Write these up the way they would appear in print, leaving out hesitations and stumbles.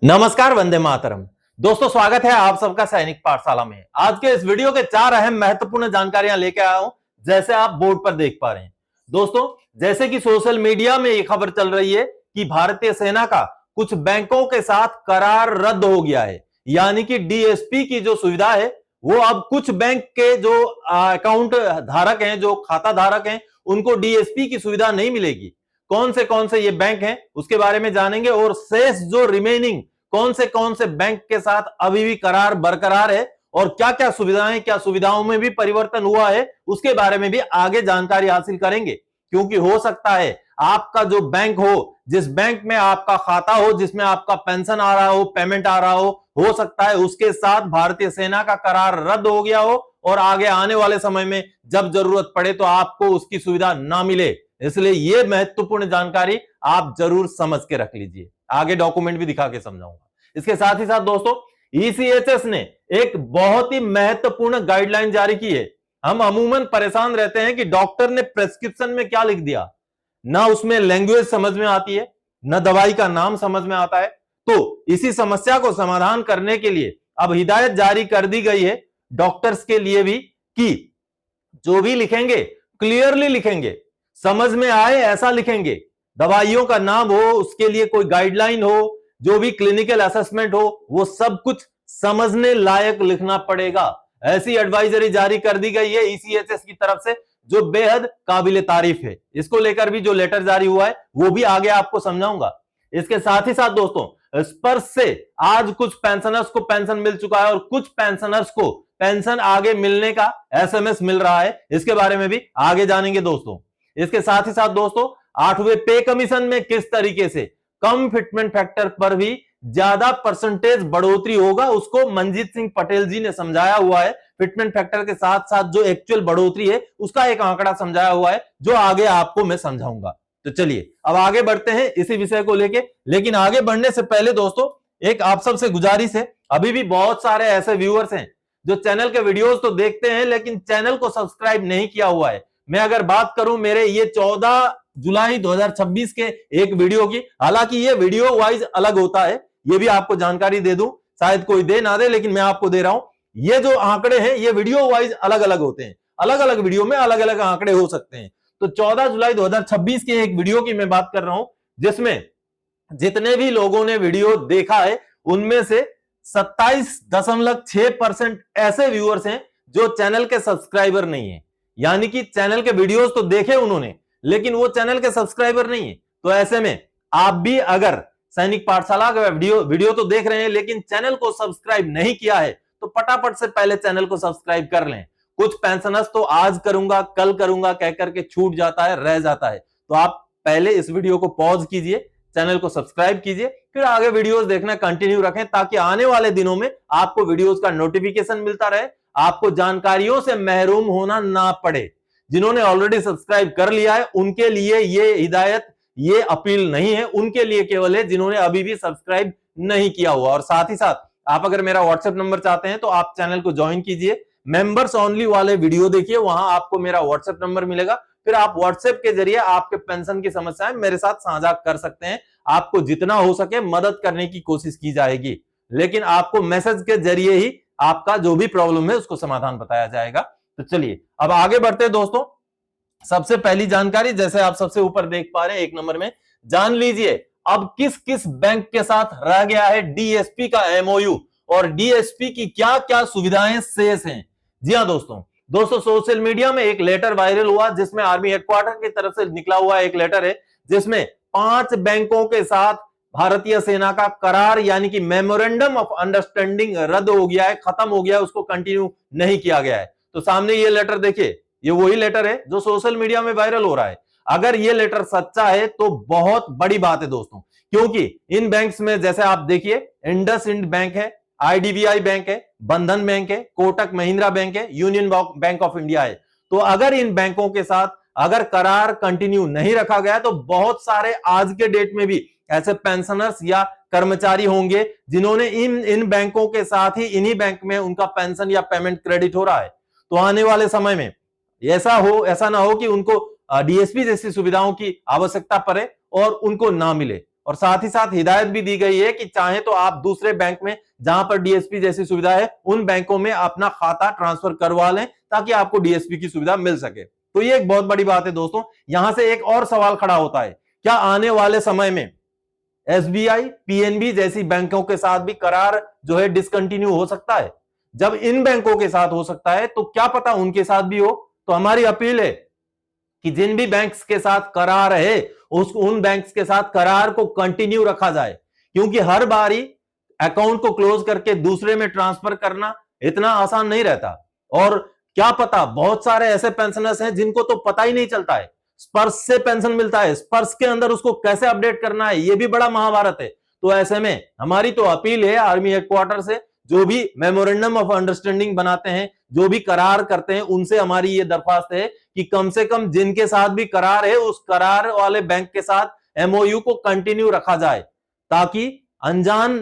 नमस्कार, वंदे मातरम। दोस्तों, स्वागत है आप सबका सैनिक पाठशाला में। आज के इस वीडियो के 4 अहम महत्वपूर्ण जानकारियां लेके आया हूं, जैसे आप बोर्ड पर देख पा रहे हैं। दोस्तों, जैसे कि सोशल मीडिया में ये खबर चल रही है कि भारतीय सेना का कुछ बैंकों के साथ करार रद्द हो गया है, यानी कि डीएसपी की जो सुविधा है वो अब कुछ बैंक के जो अकाउंट धारक हैं, जो खाता धारक हैं, उनको डीएसपी की सुविधा नहीं मिलेगी। कौन से ये बैंक हैं उसके बारे में जानेंगे, और शेष जो रिमेनिंग कौन से बैंक के साथ अभी भी करार बरकरार है और क्या क्या सुविधाएं, क्या सुविधाओं में भी परिवर्तन हुआ है, उसके बारे में भी आगे जानकारी हासिल करेंगे। क्योंकि हो सकता है आपका जो बैंक हो, जिस बैंक में आपका खाता हो, जिसमें आपका पेंशन आ रहा हो, पेमेंट आ रहा हो सकता है उसके साथ भारतीय सेना का करार रद्द हो गया हो और आगे आने वाले समय में जब जरूरत पड़े तो आपको उसकी सुविधा ना मिले। इसलिए यह महत्वपूर्ण जानकारी आप जरूर समझ के रख लीजिए। आगे डॉक्यूमेंट भी दिखा के समझाऊंगा। इसके साथ ही साथ दोस्तों, ईसीएचएस ने एक बहुत ही महत्वपूर्ण गाइडलाइन जारी की है। हम अमूमन परेशान रहते हैं कि डॉक्टर ने प्रेस्क्रिप्शन में क्या लिख दिया, ना उसमें लैंग्वेज समझ में आती है, ना दवाई का नाम समझ में आता है। तो इसी समस्या को समाधान करने के लिए अब हिदायत जारी कर दी गई है डॉक्टर्स के लिए भी कि जो भी लिखेंगे क्लियरली लिखेंगे, समझ में आए ऐसा लिखेंगे। दवाइयों का नाम हो, उसके लिए कोई गाइडलाइन हो, जो भी क्लिनिकल असेसमेंट हो, वो सब कुछ समझने लायक लिखना पड़ेगा। ऐसी एडवाइजरी जारी कर दी गई है ईसीएचएस की तरफ से, जो बेहद काबिले तारीफ है। इसको लेकर भी जो लेटर जारी हुआ है वो भी आगे आपको समझाऊंगा। इसके साथ ही साथ दोस्तों, स्पर्श से आज कुछ पेंशनर्स को पेंशन मिल चुका है और कुछ पेंशनर्स को पेंशन आगे मिलने का एसएमएस मिल रहा है। इसके बारे में भी आगे जानेंगे दोस्तों। इसके साथ ही साथ दोस्तों, 8वें पे कमीशन में किस तरीके से कम फिटमेंट फैक्टर पर भी ज्यादा परसेंटेज बढ़ोतरी होगा, उसको मंजीत सिंह पटेल जी ने समझाया हुआ है। फिटमेंट फैक्टर के साथ साथ जो एक्चुअल बढ़ोतरी है उसका एक आंकड़ा समझाया हुआ है, जो आगे आपको मैं समझाऊंगा। तो चलिए अब आगे बढ़ते हैं इसी विषय को लेके। लेकिन आगे बढ़ने से पहले दोस्तों, एक आप सबसे गुजारिश है, अभी भी बहुत सारे ऐसे व्यूअर्स हैं जो चैनल के वीडियोस तो देखते हैं लेकिन चैनल को सब्सक्राइब नहीं किया हुआ है। मैं अगर बात करूं मेरे ये 14 जुलाई 2026 के एक वीडियो की, हालांकि ये वीडियो वाइज अलग होता है, ये भी आपको जानकारी दे दूं, शायद कोई दे ना दे लेकिन मैं आपको दे रहा हूं। ये जो आंकड़े हैं ये वीडियो वाइज अलग अलग होते हैं, अलग अलग वीडियो में अलग अलग आंकड़े हो सकते हैं। तो 14 जुलाई 2026 के एक वीडियो की मैं बात कर रहा हूं, जिसमें जितने भी लोगों ने वीडियो देखा है उनमें से 27.6% ऐसे व्यूअर्स हैं जो चैनल के सब्सक्राइबर नहीं है। यानी कि चैनल के वीडियोस तो देखे उन्होंने लेकिन वो चैनल के सब्सक्राइबर नहीं है। तो ऐसे में आप भी अगर सैनिक पाठशाला का वीडियो तो देख रहे हैं लेकिन चैनल को सब्सक्राइब नहीं किया है तो फटाफट से पहले चैनल को सब्सक्राइब कर लें। कुछ पेंशनर्स तो आज करूंगा कल करूंगा कह करके छूट जाता है, रह जाता है। तो आप पहले इस वीडियो को पॉज कीजिए, चैनल को सब्सक्राइब कीजिए, फिर आगे वीडियोस देखना कंटिन्यू रखें ताकि आने वाले दिनों में आपको वीडियोस का नोटिफिकेशन मिलता रहे, आपको जानकारियों से महरूम होना ना पड़े। जिन्होंने ऑलरेडी सब्सक्राइब कर लिया है उनके लिए ये हिदायत, ये अपील नहीं है, उनके लिए केवल है जिन्होंने अभी भी सब्सक्राइब नहीं किया हुआ। और साथ ही साथ आप अगर मेरा व्हाट्सएप नंबर चाहते हैं तो आप चैनल को ज्वाइन कीजिए, मेंबर्स ओनली वाले वीडियो देखिए, वहां आपको मेरा व्हाट्सएप नंबर मिलेगा। फिर आप व्हाट्सएप के जरिए आपके पेंशन की समस्याएं मेरे साथ साझा कर सकते हैं। आपको जितना हो सके मदद करने की कोशिश की जाएगी, लेकिन आपको मैसेज के जरिए ही आपका जो भी प्रॉब्लम है उसको समाधान बताया जाएगा। तो चलिए अब आगे बढ़ते हैं दोस्तों। सबसे पहली जानकारी, जैसे आप सबसे ऊपर देख पा रहे हैं 1 नंबर में, जान लीजिए अब किस किस बैंक के साथ रह गया है डीएसपी का एमओयू और डीएसपी की क्या क्या सुविधाएं शेष हैं। जी हां दोस्तों, सोशल मीडिया में एक लेटर वायरल हुआ जिसमें आर्मी हेडक्वार्टर की तरफ से निकला हुआ एक लेटर है, जिसमें 5 बैंकों के साथ भारतीय सेना का करार यानी कि मेमोरेंडम ऑफ अंडरस्टैंडिंग रद्द हो गया है, खत्म हो गया है, उसको कंटिन्यू नहीं किया गया है। तो सामने ये लेटर देखिए, ये वही लेटर है जो सोशल मीडिया में वायरल हो रहा है। अगर ये लेटर सच्चा है तो बहुत बड़ी बात है दोस्तों, क्योंकि इन बैंक्स में जैसे आप देखिए इंडसइंड बैंक है, आईडीबीआई बैंक है, बंधन बैंक है, कोटक महिंद्रा बैंक है, यूनियन बैंक ऑफ इंडिया है। तो अगर इन बैंकों के साथ अगर करार कंटिन्यू नहीं रखा गया तो बहुत सारे आज के डेट में भी ऐसे पेंशनर्स या कर्मचारी होंगे जिन्होंने इन बैंकों के साथ ही इन्हीं बैंक में उनका पेंशन या पेमेंट क्रेडिट हो रहा है। तो आने वाले समय में ऐसा ना हो कि उनको डीएसपी जैसी सुविधाओं की आवश्यकता पड़े और उनको ना मिले। और साथ ही साथ हिदायत भी दी गई है कि चाहे तो आप दूसरे बैंक में जहां पर डीएसपी जैसी सुविधा है उन बैंकों में अपना खाता ट्रांसफर करवा लें ताकि आपको डीएसपी की सुविधा मिल सके। तो ये एक बहुत बड़ी बात है दोस्तों। यहां से एक और सवाल खड़ा होता है, क्या आने वाले समय में एसबीआई, पीएनबी जैसी बैंकों के साथ भी करार जो है डिसकंटिन्यू हो सकता है? जब इन बैंकों के साथ हो सकता है तो क्या पता उनके साथ भी हो। तो हमारी अपील है कि जिन भी बैंक्स के साथ करार है उन बैंक्स के साथ करार को कंटिन्यू रखा जाए, क्योंकि हर बारी अकाउंट को क्लोज करके दूसरे में ट्रांसफर करना इतना आसान नहीं रहता। और क्या पता बहुत सारे ऐसे पेंशनर्स हैं जिनको तो पता ही नहीं चलता है स्पर्श से पेंशन मिलता है, स्पर्श के अंदर उसको कैसे अपडेट करना है ये भी बड़ा महाभारत है। तो ऐसे में हमारी तो अपील है आर्मी हेडक्वार्टर से, जो भी मेमोरेंडम ऑफ अंडरस्टैंडिंग बनाते हैं, जो भी करार करते हैं, उनसे हमारी ये दरख्वास्त है कि कम से कम जिनके साथ भी करार है उस करार वाले बैंक के साथ एमओयू को कंटिन्यू रखा जाए, ताकि अनजान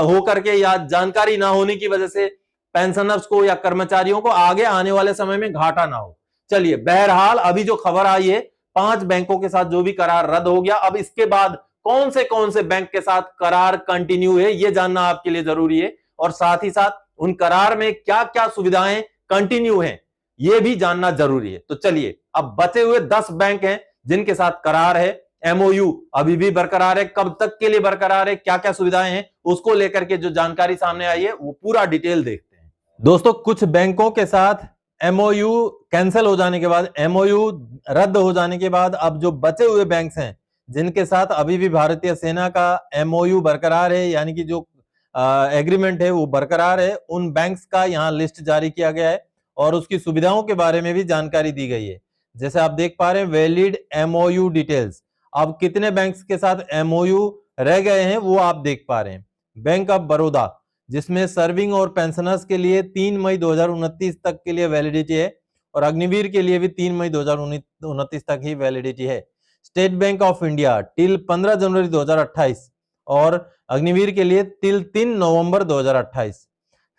होकर के या जानकारी ना होने की वजह से पेंशनर्स को या कर्मचारियों को आगे आने वाले समय में घाटा ना हो। चलिए, बहरहाल अभी जो खबर आई है 5 बैंकों के साथ जो भी करार रद्द हो गया, अब इसके बाद कौन से बैंक के साथ करार कंटिन्यू है ये जानना आपके लिए जरूरी है, और साथ ही साथ उन करार में क्या क्या सुविधाएं कंटिन्यू हैं ये भी जानना जरूरी है। तो चलिए, अब बचे हुए 10 बैंक हैं जिनके साथ करार है, एमओयू अभी भी बरकरार है, कब तक के लिए बरकरार है, क्या क्या सुविधाएं हैं, उसको लेकर के जो जानकारी सामने आई है वो पूरा डिटेल देखते हैं। दोस्तों, कुछ बैंकों के साथ एमओयू कैंसिल हो जाने के बाद, एमओयू रद्द हो जाने के बाद, अब जो बचे हुए बैंक्स हैं जिनके साथ अभी भी भारतीय सेना का एमओयू बरकरार है, यानी कि जो एग्रीमेंट है वो बरकरार है, उन बैंक्स का यहाँ लिस्ट जारी किया गया है और उसकी सुविधाओं के बारे में भी जानकारी दी गई है। जैसे आप देख पा रहे हैं, वैलिड एमओयू डिटेल्स, अब कितने बैंक्स के साथ एमओयू रह गए हैं वो आप देख पा रहे हैं। बैंक ऑफ बड़ौदा, जिसमें सर्विंग और पेंशनर्स के लिए 3 मई 2029 तक के लिए वैलिडिटी है, और अग्निवीर के लिए भी 3 मई 2029 तक ही वैलिडिटी है। State bank of India till 15 जनवरी 2028 और अग्निवीर के लिए टिल 3 नवंबर 2028।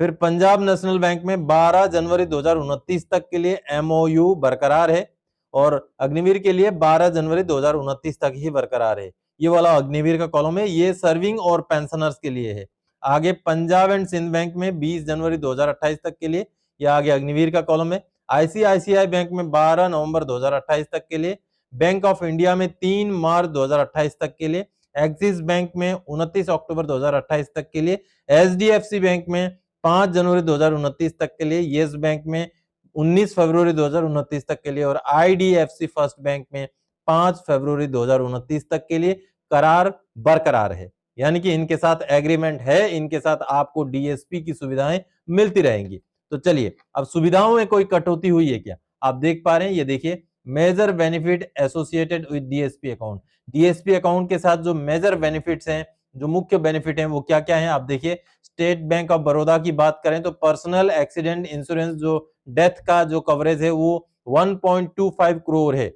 फिर पंजाब नेशनल बैंक में 12 जनवरी 2029 तक के लिए एमओयू बरकरार है और अग्निवीर के लिए 12 जनवरी 2029 तक ही बरकरार है। ये वाला अग्निवीर का कॉलम है, ये सर्विंग और पेंशनर्स के लिए है। आगे पंजाब एंड सिंध बैंक में 20 जनवरी 2028 तक के लिए, यह आगे अग्निवीर का कॉलम है। आईसीआईसीआई बैंक में 12 नवंबर 2028 तक के लिए, बैंक ऑफ इंडिया में 3 मार्च 2028 तक के लिए, एक्सिस बैंक में 29 अक्टूबर 2028 तक के लिए, एचडीएफसी बैंक में 5 जनवरी 2029 तक के लिए, येस बैंक में 19 फरवरी 2029 तक के लिए और आईडीएफसी फर्स्ट बैंक में 5 फरवरी 2029 तक के लिए करार बरकरार है। यानी कि इनके साथ एग्रीमेंट है, इनके साथ आपको डीएसपी की सुविधाएं मिलती रहेंगी। तो चलिए, अब सुविधाओं में कोई कटौती हुई है क्या? आप देख पा रहे हैं, ये देखिए, major benefit associated with DSP account. DSP account के साथ जो मेजर बेनिफिट्स हैं, जो मुख्य बेनिफिट हैं, वो क्या क्या हैं आप देखिए। स्टेट बैंक ऑफ बड़ौदा की बात करें तो पर्सनल एक्सीडेंट इंश्योरेंस, जो डेथ का जो कवरेज है वो 1.25 करोड़ है,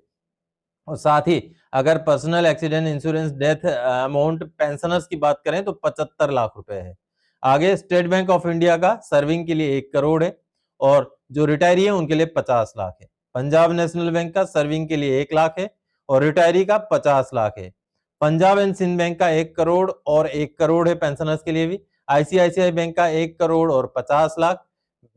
और साथ ही अगर personal accident insurance death amount pensioners की बात करें तो 75 लाख रुपए है। आगे स्टेट बैंक ऑफ इंडिया का सर्विंग के लिए 1 करोड़ है और जो रिटायरी है उनके लिए 50 लाख है। पंजाब नेशनल बैंक का सर्विंग के लिए 1 लाख है और रिटायरी का 50 लाख है। पंजाब एंड सिंध बैंक का 1 करोड़ और 1 करोड़ है पेंशनर्स के लिए भी। आईसीआईसीआई बैंक का 1 करोड़ और 50 लाख।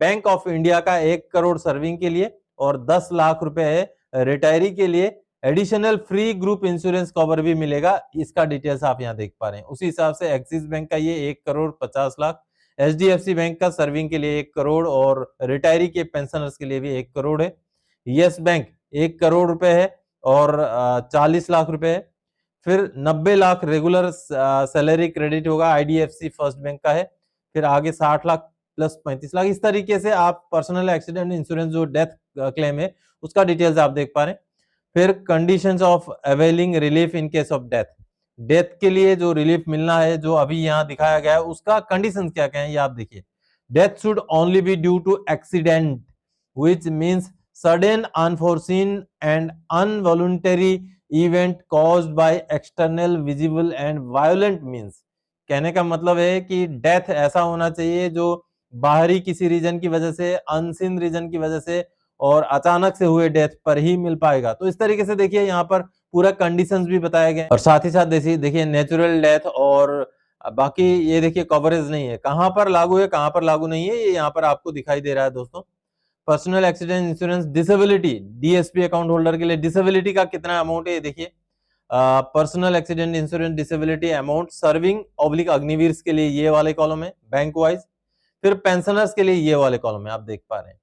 बैंक ऑफ इंडिया का 1 करोड़ सर्विंग के लिए और 10 लाख रुपए है रिटायरी के लिए। Additional free group insurance cover भी मिलेगा, इसका डिटेल्स आप यहाँ देख पा रहे हैं। उसी हिसाब से एक्सिस बैंक का ये 1 करोड़ 50 लाख, एचडीएफसी बैंक का सर्विंग के लिए 1 करोड़ और रिटायरी के पेंशनर्स के लिए भी 1 करोड़ है। यस बैंक 1 करोड़ रुपए है और 40 लाख रुपए है। फिर 90 लाख रेगुलर सैलरी क्रेडिट होगा, आईडीएफसी फर्स्ट बैंक का है। फिर आगे 60 लाख प्लस 35 लाख, इस तरीके से आप पर्सनल एक्सीडेंट इंश्योरेंस जो डेथ क्लेम है उसका डिटेल्स आप देख पा रहे हैं। फिर conditions of availing relief in case of death, death के लिए जो रिलीफ मिलना है जो अभी यहाँ दिखाया गया है उसका कंडीशंस क्या क्या है ये आप देखिए। Death should only be due to accident which means sudden unforeseen and involuntary event caused by external visible and violent means. कहने का मतलब है कि डेथ ऐसा होना चाहिए जो बाहरी किसी रीजन की वजह से, अनसीन रीजन की वजह से और अचानक से हुए डेथ पर ही मिल पाएगा। तो इस तरीके से देखिए यहाँ पर पूरा कंडीशंस भी बताए गए और साथ ही साथ देखिए नेचुरल डेथ और बाकी ये देखिए कवरेज नहीं है, कहां पर लागू है कहां पर लागू नहीं है, ये यहाँ पर आपको दिखाई दे रहा है दोस्तों। Personal accident insurance disability, DSP account holder के लिए डिसेबिलिटी का कितना अमाउंट है ये देखिए। Personal accident insurance disability amount serving oblique Agniveer के लिए ये वाले कॉलम है बैंक वाइज, फिर पेंशनर्स के लिए ये वाले कॉलम है आप देख पा रहे हैं।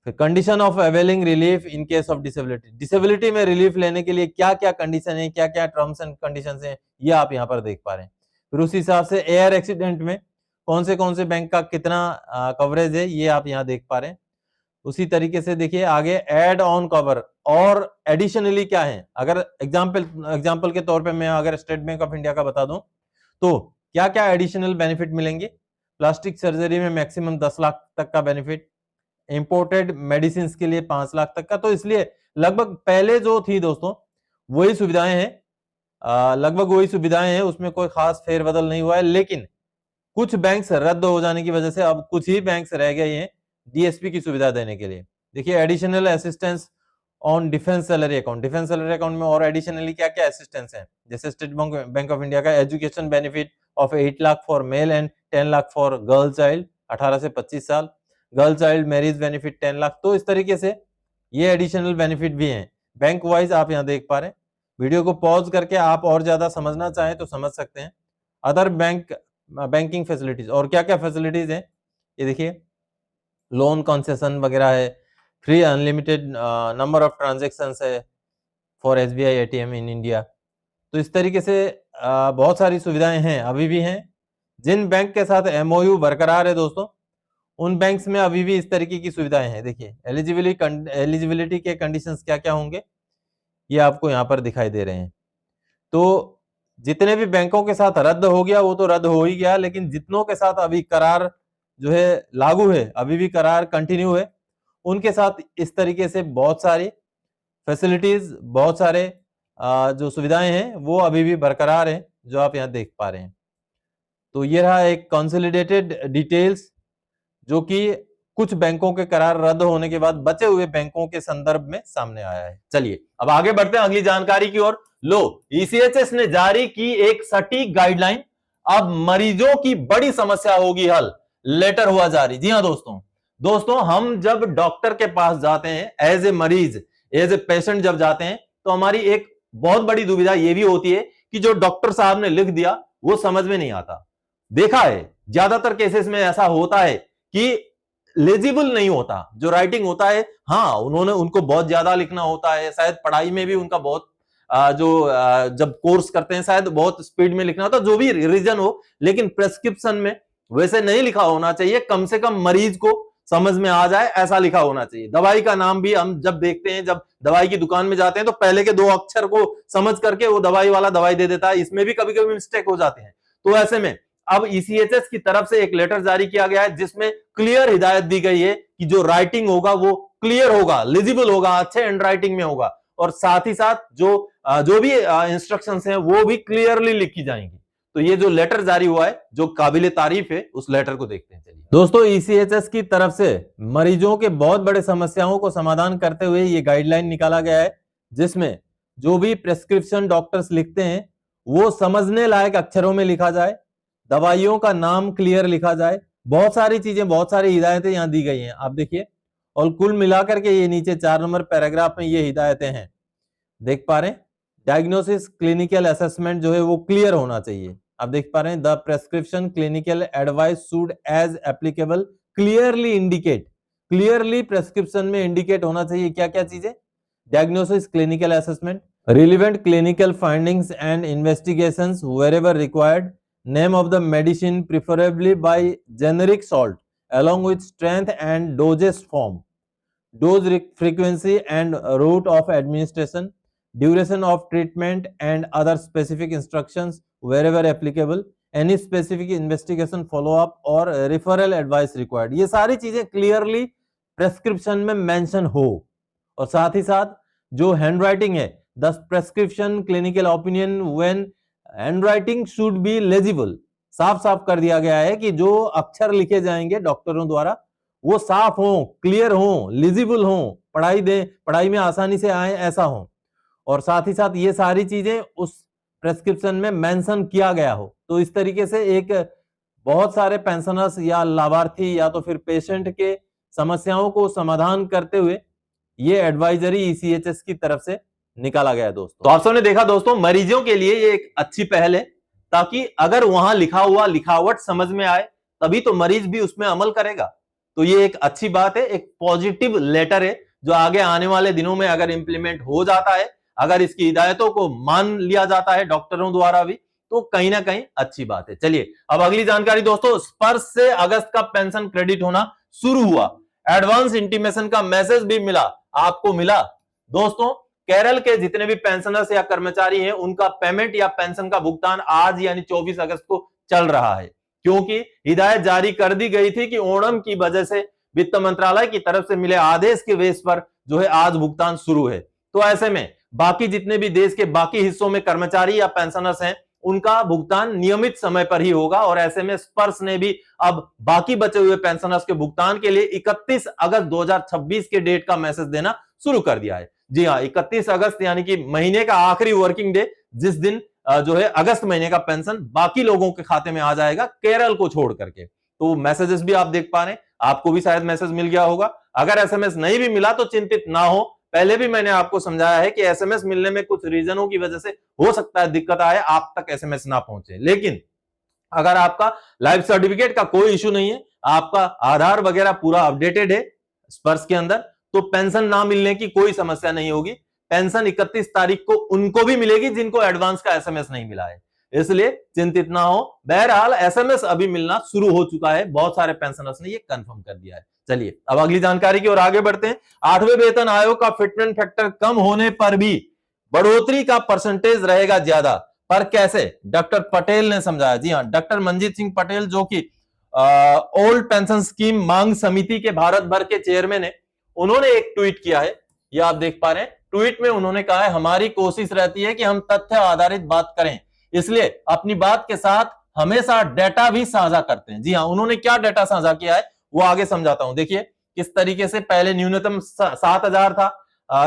फिर condition of availing relief in case of disability, disability में रिलीफ लेने के लिए क्या क्या कंडीशन है, क्या क्या टर्म्स एंड कंडीशन है, ये आप यहाँ पर देख पा रहे हैं। फिर उस हिसाब से एयर एक्सीडेंट में कौन से बैंक का कितना कवरेज है ये आप यहाँ देख पा रहे हैं। उसी तरीके से देखिए आगे एड ऑन कवर और एडिशनली क्या है, अगर एग्जांपल के तौर पे मैं अगर स्टेट बैंक ऑफ इंडिया का बता दूं तो क्या क्या एडिशनल बेनिफिट मिलेंगे। प्लास्टिक सर्जरी में मैक्सिमम 10 लाख तक का बेनिफिट, इंपोर्टेड मेडिसिन के लिए 5 लाख तक का। तो इसलिए लगभग पहले जो थी दोस्तों वही सुविधाएं हैं, लगभग वही सुविधाएं हैं, उसमें कोई खास फेरबदल नहीं हुआ है। लेकिन कुछ बैंक्स रद्द हो जाने की वजह से अब कुछ ही बैंक्स रह गए हैं डीएसपी की सुविधा देने के लिए। देखिए additional assistance on defence salary account, defence salary account में और एडिशनली क्या क्या असिस्टेंस है, जैसे स्टेट बैंक ऑफ इंडिया का education benefit of 8 lakh for male and 10 lakh for girl child 18 से 25 साल, girl child marriage benefit 10 lakh. तो इस तरीके से ये एडिशनल बेनिफिट भी हैं बैंक वाइज, आप यहाँ देख पा रहे हैं। वीडियो को पॉज करके आप और ज्यादा समझना चाहें तो समझ सकते हैं। अदर बैंकिंग फैसिलिटीज, और क्या क्या फैसिलिटीज हैं ये देखिए, लोन कंसेशन वगैरह है, free unlimited number of transactions है for SBI ATM in India. तो इस तरीके से बहुत सारी सुविधाएं हैं, अभी भी हैं। जिन बैंक के साथ एमओयू बरकरार है दोस्तों उन बैंक्स में अभी भी इस तरीके की सुविधाएं हैं। देखिए एलिजिबिलिटी के कंडीशंस क्या क्या होंगे ये आपको यहाँ पर दिखाई दे रहे हैं। तो जितने भी बैंकों के साथ रद्द हो गया वो तो रद्द हो ही गया, लेकिन जितनों के साथ अभी करार जो है लागू है, अभी भी करार कंटिन्यू है, उनके साथ इस तरीके से बहुत सारी फैसिलिटीज, बहुत सारे जो सुविधाएं हैं वो अभी भी बरकरार हैं, जो आप यहाँ देख पा रहे हैं। तो ये रहा एक कंसोलिडेटेड डिटेल्स जो कि कुछ बैंकों के करार रद्द होने के बाद बचे हुए बैंकों के संदर्भ में सामने आया है। चलिए अब आगे बढ़ते हैं अगली जानकारी की ओर। लो, ईसीएचएस ने जारी की एक सटीक गाइडलाइन, अब मरीजों की बड़ी समस्या होगी हल, लेटर हुआ जारी। जी हां दोस्तों हम जब डॉक्टर के पास जाते हैं एज ए मरीज, एज ए पेशेंट जब जाते हैं तो हमारी एक बहुत बड़ी दुविधा यह भी होती है कि जो डॉक्टर साहब ने लिख दिया वो समझ में नहीं आता। देखा है ज्यादातर केसेस में ऐसा होता है कि लेजिबल नहीं होता, जो राइटिंग होता है, हाँ उनको बहुत ज्यादा लिखना होता है, शायद पढ़ाई में भी उनका बहुत जब कोर्स करते हैं शायद बहुत स्पीड में लिखना होता है, जो भी रीजन हो, लेकिन प्रेस्क्रिप्शन में वैसे नहीं लिखा होना चाहिए, कम से कम मरीज को समझ में आ जाए ऐसा लिखा होना चाहिए। दवाई का नाम भी हम जब देखते हैं, जब दवाई की दुकान में जाते हैं तो पहले के 2 अक्षर को समझ करके वो दवाई वाला दवाई दे देता है, इसमें भी कभी कभी मिस्टेक हो जाते हैं। तो ऐसे में अब ईसीएचएस की तरफ से एक लेटर जारी किया गया है जिसमें क्लियर हिदायत दी गई है कि जो राइटिंग होगा वो क्लियर होगा, लिजिबल होगा, अच्छे हैंड राइटिंग में होगा, और साथ ही साथ जो भी इंस्ट्रक्शंस हैं वो भी क्लियरली लिखी जाएंगी। तो ये जो लेटर जारी हुआ है जो काबिले तारीफ है, उस लेटर को देखते हैं। चलिए दोस्तों, ईसीएचएस की तरफ से मरीजों के बहुत बड़े समस्याओं को समाधान करते हुए ये गाइडलाइन निकाला गया है, जिसमें जो भी प्रेस्क्रिप्शन डॉक्टर्स लिखते हैं वो समझने लायक अक्षरों में लिखा जाए, दवाइयों का नाम क्लियर लिखा जाए, बहुत सारी चीजें, बहुत सारी हिदायतें यहां दी गई हैं आप देखिए। और कुल मिलाकर के ये नीचे 4 नंबर पैराग्राफ में ये हिदायतें हैं, देख पा रहे हैं। डायग्नोसिस क्लिनिकल असेसमेंट जो है वो क्लियर होना चाहिए, आप देख पा रहे हैं। The prescription clinical advice should as applicable clearly indicate, clearly prescription में इंडिकेट होना चाहिए क्या क्या चीजें, diagnosis clinical assessment, relevant clinical findings and investigations wherever required, name of the medicine preferably by generic salt along with strength and dosage form, dose frequency and route of administration, duration of treatment and other specific instructions wherever applicable, any specific investigation follow up or referral advice required। ये सारी चीजें clearly prescription में mention हो। और साथ ही साथ जो hand writing है, the prescription clinical opinion when handwriting should be legible, साफ साफ कर दिया गया है कि जो अक्षर लिखे जाएंगे डॉक्टरों द्वारा वो साफ हो, क्लियर हो, लिजिबल हो, पढ़ाई में आसानी से आए ऐसा हो। और साथ ही साथ ये सारी चीजें उस प्रेस्क्रिप्शन में मेंशन किया गया हो। तो इस तरीके से एक बहुत सारे पेंशनर्स या लाभार्थी या तो फिर पेशेंट के समस्याओं को समाधान करते हुए ये एडवाइजरी ईसीएचएस की तरफ से निकाला गया है दोस्तों। तो आप सबने देखा दोस्तों, मरीजों के लिए ये एक अच्छी पहल है, ताकि अगर वहां लिखा हुआ लिखावट समझ में आए तभी तो मरीज भी उसमें अमल करेगा। तो ये एक अच्छी बात है, एक पॉजिटिव लेटर है जो आगे आने वाले दिनों में अगर इंप्लीमेंट हो जाता है, अगर इसकी हिदायतों को मान लिया जाता है डॉक्टरों द्वारा भी, तो कहीं ना कहीं अच्छी बात है। चलिए अब अगली जानकारी दोस्तों, स्पर्श से अगस्त का पेंशन क्रेडिट होना शुरू हुआ, एडवांस इंटीमेशन का मैसेज भी मिला। आपको मिला दोस्तों? केरल के जितने भी पेंशनर्स या कर्मचारी हैं उनका पेमेंट या पेंशन का भुगतान आज यानी 24 अगस्त को चल रहा है, क्योंकि हिदायत जारी कर दी गई थी कि ओणम की वजह से वित्त मंत्रालय की तरफ से मिले आदेश के बेस पर जो है आज भुगतान शुरू है। तो ऐसे में बाकी जितने भी देश के बाकी हिस्सों में कर्मचारी या पेंशनर्स हैं उनका भुगतान नियमित समय पर ही होगा। और ऐसे में स्पर्श ने भी अब बाकी बचे हुए पेंशनर्स के भुगतान के लिए 31 अगस्त 2026 के डेट का मैसेज देना शुरू कर दिया है। जी हाँ, 31 अगस्त यानी कि महीने का आखिरी वर्किंग डे, जिस दिन जो है अगस्त महीने का पेंशन बाकी लोगों के खाते में आ जाएगा, केरल को छोड़ करके। तो मैसेजेस भी आप देख पा रहे हैं, आपको भी शायद मैसेज मिल गया होगा। अगर एसएमएस नहीं भी मिला तो चिंतित ना हो, पहले भी मैंने आपको समझाया है कि एसएमएस मिलने में कुछ रीजनों की वजह से हो सकता है दिक्कत आए, आप तक एसएमएस ना पहुंचे। लेकिन अगर आपका लाइफ सर्टिफिकेट का कोई इश्यू नहीं है, आपका आधार वगैरह पूरा अपडेटेड है स्पर्श के अंदर, तो पेंशन ना मिलने की कोई समस्या नहीं होगी। पेंशन 31 तारीख को उनको भी मिलेगी जिनको एडवांस का एसएमएस नहीं मिला है, इसलिए चिंतित ना हो। बहरहाल एसएमएस अभी मिलना शुरू हो चुका है, बहुत सारे पेंशनर्स ने ये कंफर्म कर दिया है। चलिए अब अगली जानकारी की ओर आगे बढ़ते हैं। 8वें वेतन आयोग का फिटमेंट फैक्टर कम होने पर भी बढ़ोतरी का परसेंटेज रहेगा ज्यादा, पर कैसे? डॉक्टर पटेल ने समझाया। जी हाँ, डॉक्टर मंजीत सिंह पटेल जो कि ओल्ड पेंशन स्कीम मांग समिति के भारत भर के चेयरमैन है, उन्होंने एक ट्वीट किया है, ये आप देख पा रहे हैं। ट्वीट में उन्होंने कहा है, हमारी कोशिश रहती है कि हम तथ्य आधारित बात करें, इसलिए अपनी बात के साथ हमेशा डेटा भी साझा करते हैं। जी हाँ, उन्होंने क्या डेटा साझा किया है वो आगे समझाता हूं। देखिए किस तरीके से पहले न्यूनतम 7,000 था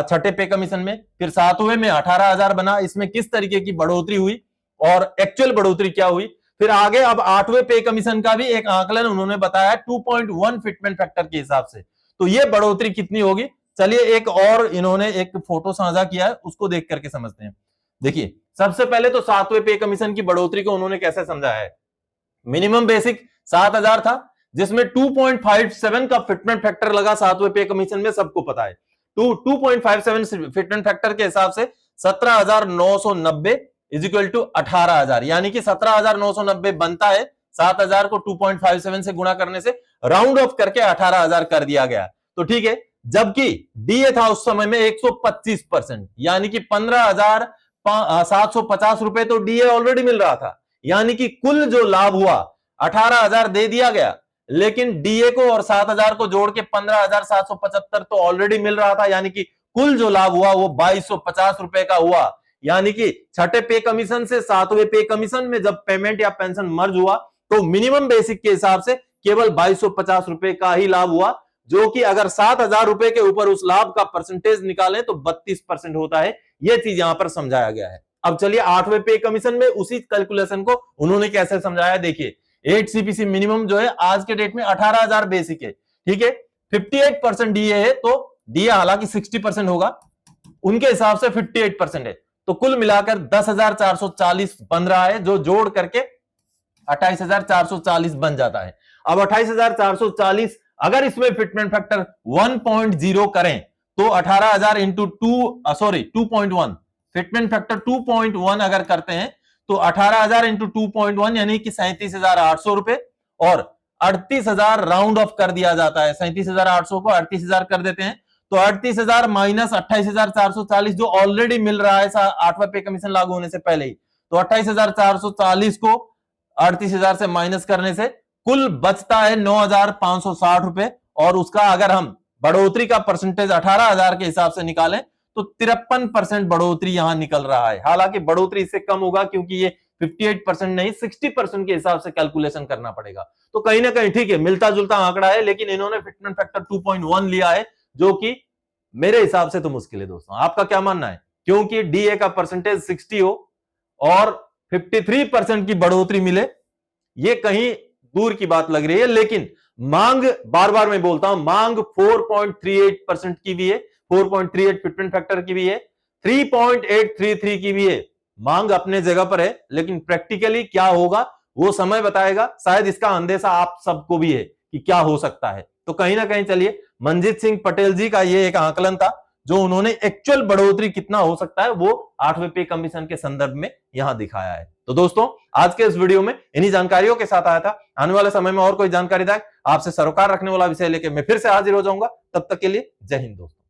छठे पे कमीशन में, फिर 7वें में 18,000 बना, इसमें किस तरीके की बढ़ोतरी हुई और एक्चुअल बढ़ोतरी क्या हुई। फिर आगे अब 8वें पे कमीशन का भी एक आंकलन उन्होंने बताया 2.1 फिटमेंट फैक्टर के हिसाब से, तो ये बढ़ोतरी कितनी होगी। चलिए एक और इन्होंने एक फोटो साझा किया है, उसको देख करके समझते हैं। देखिए सबसे पहले तो 7वें पे कमीशन की बढ़ोतरी को उन्होंने कैसे समझाया है। मिनिमम बेसिक 7,000 था, जिसमें 2.57 का फिटमेंट फैक्टर लगा 7वें पे कमीशन में, सबको पता है। 2.57 फिटमेंट फैक्टर के हिसाब से 17,990 इज इक्वल टू 18,000, यानी कि 17,990 बनता है। 7,000 को 2.57 से गुणा करने से राउंड ऑफ करके 18,000 कर दिया गया। तो ठीक है, जबकि डीए था उस समय में 125%, यानी कि 15,750 रुपए तो डीए ऑलरेडी मिल रहा था, यानी कि कुल जो लाभ हुआ 18,000 दे दिया गया, लेकिन डीए को और 7,000 को जोड़ के 15,775 तो ऑलरेडी मिल रहा था, यानी कि कुल जो लाभ हुआ वो 2,250 रुपए का हुआ। यानी कि छठे पे कमीशन से 7वें पे कमीशन में जब पेमेंट या पेंशन मर्ज हुआ तो मिनिमम बेसिक के हिसाब से केवल 2,250 रुपए का ही लाभ हुआ, जो कि अगर 7,000 रुपए के ऊपर उस लाभ का परसेंटेज निकालें तो 32% होता है। यह चीज यहां पर समझाया गया है। अब चलिए 8वें पे कमीशन में उसी कैलकुलेशन को उन्होंने कैसे समझाया, देखिए 8 सीपीसी मिनिमम जो है आज के डेट में 18,000 बेसिक है, ठीक है, 58% डीए है, तो डीए हालांकि 60% होगा, उनके हिसाब से 58% है, तो कुल मिलाकर 10,440 बन रहा है, जो जोड़ करके 28,440 बन जाता है। अब 28,440 अगर इसमें फिटमेंट फैक्टर 1.0 करें तो 18,000 इंटू 2.1 फिटमेंट फैक्टर 2.1 अगर करते हैं तो 18,000 इंटू 2.1 यानी कि 37,800 रुपए, और 38,000 राउंड ऑफ कर दिया जाता है। 37,800 को 38,000 कर देते हैं तो 38,000 माइनस 28,440 जो ऑलरेडी मिल रहा है 8वां पे कमीशन लागू होने से पहले ही, तो 28,440 को 38,000 से माइनस करने से कुल बचता है 9,560 रुपए, और उसका अगर हम बढ़ोतरी का परसेंटेज 18,000 के हिसाब से निकालें तो 53% बढ़ोतरी यहां निकल रहा है। हालांकि बढ़ोतरी इससे कम होगा क्योंकि ये 58% नहीं 60% के हिसाब से कैलकुलेशन करना पड़ेगा। तो कहीं ना कहीं ठीक है, मिलता जुलता आंकड़ा है, लेकिन इन्होंने फिटमेंट फैक्टर 2.1 लिया है, जो कि मेरे हिसाब से तो मुश्किल है। दोस्तों आपका क्या मानना है? क्योंकि डीए का परसेंटेज 60 हो और 53% की बढ़ोतरी मिले, ये कहीं दूर की बात लग रही है। लेकिन मांग, बार बार मैं बोलता हूं, मांग 4.38% की भी है, 4.38 फिटमेंट फैक्टर की भी है, 3.833 की भी है। मांग अपने जगह पर है, लेकिन प्रैक्टिकली क्या होगा वो समय बताएगा। शायद इसका अंदेशा आप सबको भी है कि क्या हो सकता है। तो कहीं ना कहीं चलिए, मनजीत सिंह पटेल जी का ये एक आंकलन था, जो उन्होंने एक्चुअल बढ़ोतरी कितना हो सकता है वो 8वें पे कमीशन के संदर्भ में यहां दिखाया है। तो दोस्तों, आज के इस वीडियो में इन्हीं जानकारियों के साथ आया था। आने वाले समय में और कोई जानकारी आपसे सरोकार रखने वाला विषय लेके मैं फिर से हाजिर हो जाऊंगा। तब तक के लिए जय हिंद दोस्तों।